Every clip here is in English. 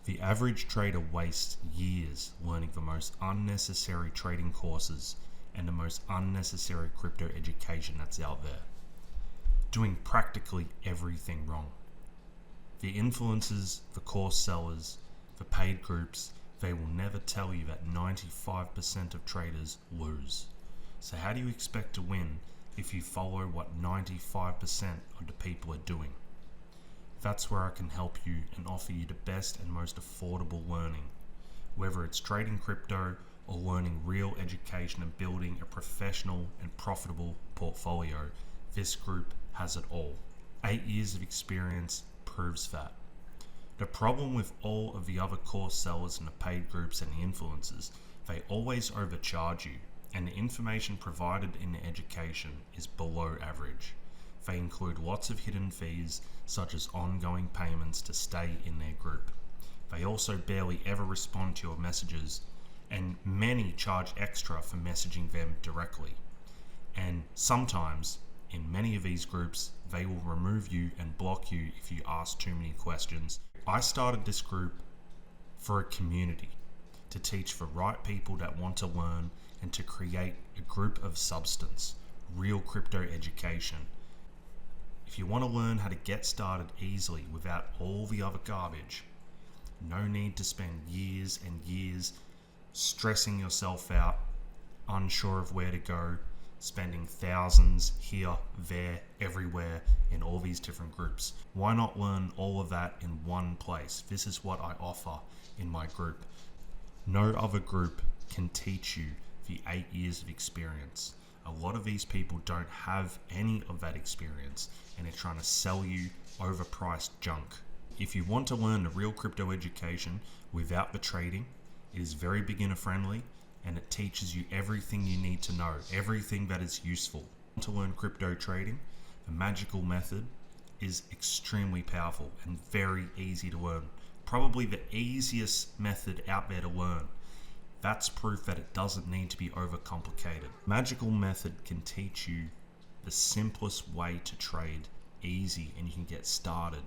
The average trader wastes years learning the most unnecessary trading courses and the most unnecessary crypto education that's out there, doing practically everything wrong. The influencers, the course sellers, the paid groups, they will never tell you that 95% of traders lose. So how do you expect to win if you follow what 95% of the people are doing? That's where I can help you and offer you the best and most affordable learning. Whether it's trading crypto or learning real education and building a professional and profitable portfolio, this group has it all. 8 years of experience proves that. The problem with all of the other course sellers and the paid groups and the influencers, they always overcharge you, and the information provided in the education is below average. They include lots of hidden fees, such as ongoing payments to stay in their group. They also barely ever respond to your messages, and many charge extra for messaging them directly. And sometimes, in many of these groups, they will remove you and block you if you ask too many questions. I started this group for a community, to teach the right people that want to learn and to create a group of substance, real crypto education. If you want to learn how to get started easily without all the other garbage, no need to spend years and years stressing yourself out, unsure of where to go, spending thousands here, there, everywhere in all these different groups. Why not learn all of that in one place? This is what I offer in my group. No other group can teach you the 8 years of experience. A lot of these people don't have any of that experience and they're trying to sell you overpriced junk. If you want to learn the real crypto education without the trading, it is very beginner friendly and it teaches you everything you need to know, everything that is useful. To learn crypto trading, the magical method is extremely powerful and very easy to learn. Probably the easiest method out there to learn. That's proof that it doesn't need to be overcomplicated. Magical method can teach you the simplest way to trade easy and you can get started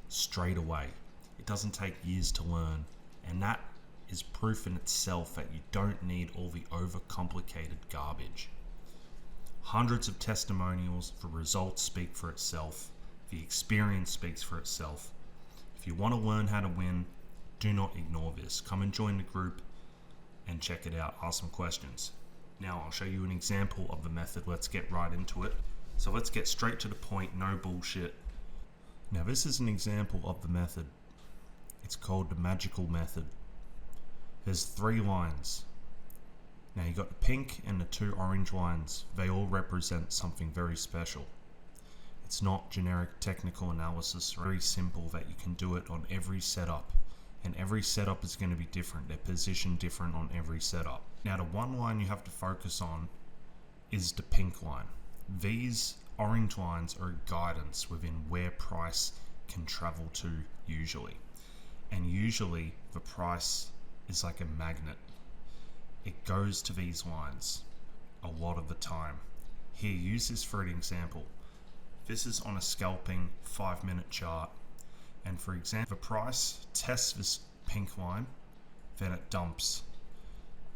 straight away. It doesn't take years to learn, and that is proof in itself that you don't need all the overcomplicated garbage. Hundreds of testimonials, the results speak for itself, the experience speaks for itself. If you want to learn how to win, do not ignore this. Come and join the group and check it out. Ask some questions. Now I'll show you an example of the method. Let's get right into it. So let's get straight to the point, no bullshit. Now this is an example of the method. It's called the magical method. There's 3 lines. Now you got the pink and the 2 orange lines. They all represent something very special. It's not generic technical analysis, very simple that you can do it on every setup. And every setup is going to be different. They're positioned different on every setup. Now the one line you have to focus on is the pink line. These orange lines are guidance within where price can travel to usually. And usually the price is like a magnet. It goes to these lines a lot of the time. Here, use this for an example. This is on a scalping 5-minute chart. And for example, the price tests this pink line, then it dumps.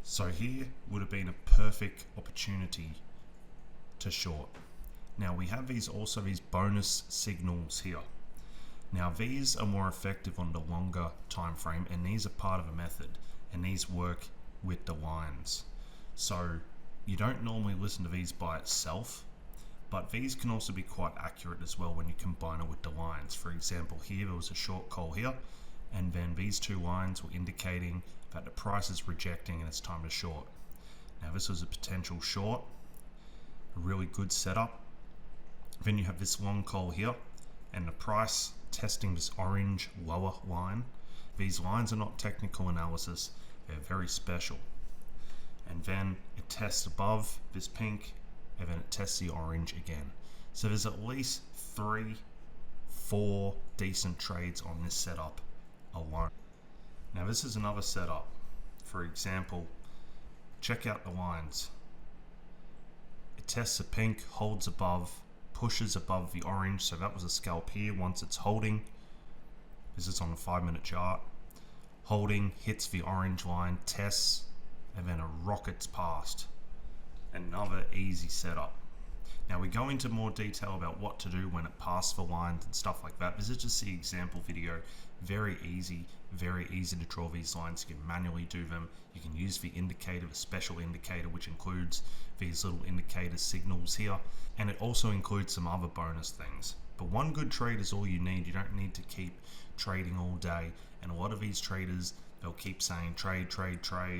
So here would have been a perfect opportunity to short. Now we have these bonus signals here. Now these are more effective on the longer time frame, and these are part of a method, and these work with the lines. So you don't normally listen to these by itself, but these can also be quite accurate as well when you combine it with the lines. For example, here there was a short call here, and then these 2 lines were indicating that the price is rejecting and it's time to short. Now this was a potential short, a really good setup. Then you have this long call here, and the price testing this orange lower line. These lines are not technical analysis, they're very special. And then it tests above this pink, and then it tests the orange again. So there's at least 3, 4 decent trades on this setup alone. Now this is another setup. For example, check out the lines. It tests the pink, holds above, pushes above the orange, so that was a scalp here. Once it's holding, this is on the 5-minute chart, Holding, hits the orange line, tests, and then a rockets past. Another easy setup. Now we go into more detail about what to do when it passes the lines and stuff like that. This is just the example video. Very easy to draw these lines. You can manually do them. You can use the indicator, the special indicator, which includes these little indicator signals here. And it also includes some other bonus things. But one good trade is all you need. You don't need to keep trading all day. And a lot of these traders, they'll keep saying trade,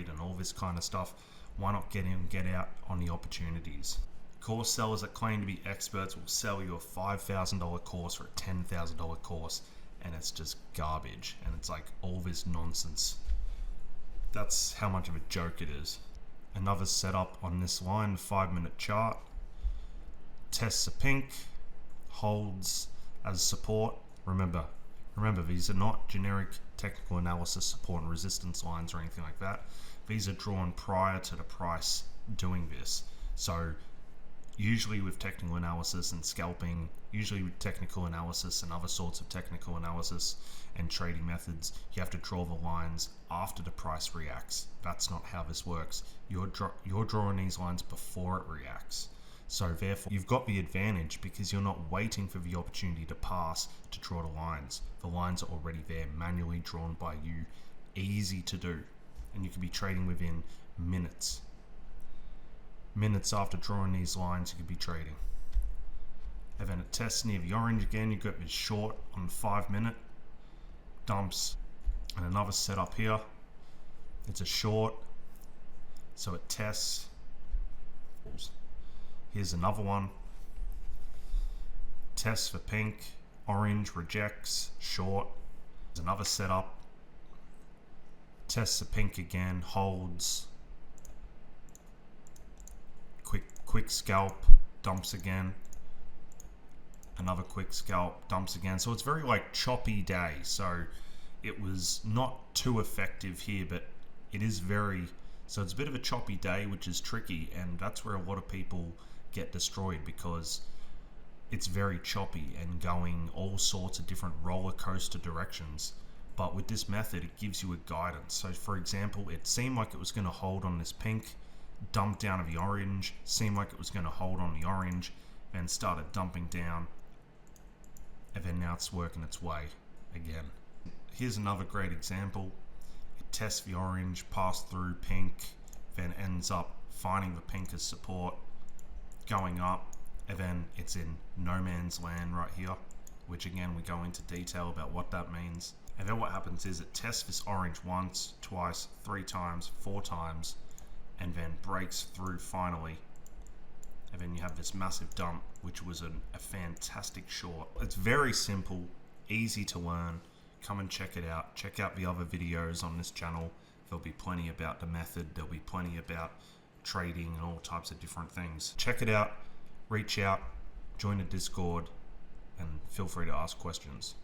and all this kind of stuff. Why not get in, get out on the opportunities? Course sellers that claim to be experts will sell you a $5,000 course for a $10,000 course, and it's just garbage, and it's like all this nonsense. That's how much of a joke it is. Another setup on this line, 5-minute chart. Tests a pink, holds as support. Remember, these are not generic technical analysis support and resistance lines or anything like that. These are drawn prior to the price doing this. So usually with technical analysis and scalping, usually with technical analysis and other sorts of technical analysis and trading methods, you have to draw the lines after the price reacts. That's not how this works. You're drawing these lines before it reacts. So therefore, you've got the advantage because you're not waiting for the opportunity to pass to draw the lines. The lines are already there, manually drawn by you, easy to do. And you can be trading within minutes. Minutes after drawing these lines, you could be trading. And then it tests near the orange again. You got this short on the 5-minute, dumps, and another setup here. It's a short, so it tests. Here's another one. Tests for pink, orange rejects, short. There's another setup. Tests the pink again, holds. Quick scalp, dumps again. Another quick scalp, dumps again. So it's very like choppy day. So it was not too effective here, but it is very, so it's a bit of a choppy day, which is tricky. And that's where a lot of people get destroyed because it's very choppy and going all sorts of different roller coaster directions. But with this method, it gives you a guidance. So for example, it seemed like it was going to hold on this pink, dumped down to the orange, seemed like it was going to hold on the orange, then started dumping down, and then now it's working its way again. Here's another great example. It tests the orange, passed through pink, then ends up finding the pink as support, going up, and then it's in no man's land right here, which again we go into detail about what that means. And then what happens is it tests this orange once, twice, 3 times, 4 times, and then breaks through finally. And then you have this massive dump, which was a fantastic short. It's very simple, easy to learn. Come and check it out. Check out the other videos on this channel. There'll be plenty about the method. There'll be plenty about trading and all types of different things. Check it out, reach out, join the Discord, and feel free to ask questions.